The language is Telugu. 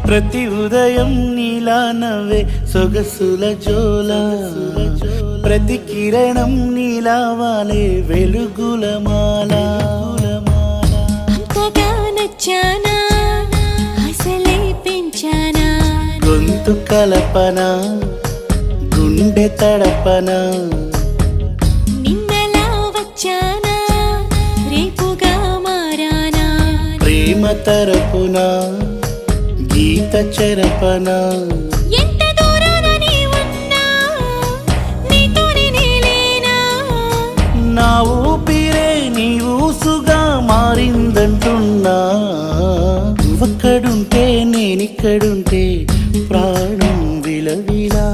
ప్రతి ఉదయం నీలా నవ్వే సొగసుల జోల, ప్రతి కిరణం నీలా వాలే వెలుగుల మాల. అంతగా నచ్చానా అసలే పెంచానా, గొంతు కలపన గుండె తడపన, నిన్నలా వచ్చానా రేపుగా మారానా, ప్రేమ తరపున గీత చెరపన. ఎంత దూరాన నీ ఉన్నా నీతోనే నేలేనా, నా ఊపిరే నీ ఊసుగా మారిందంటున్నా. నువ్వక్కడుంటే నేనిక్కడుంటే ప్రాణం విలవిలా.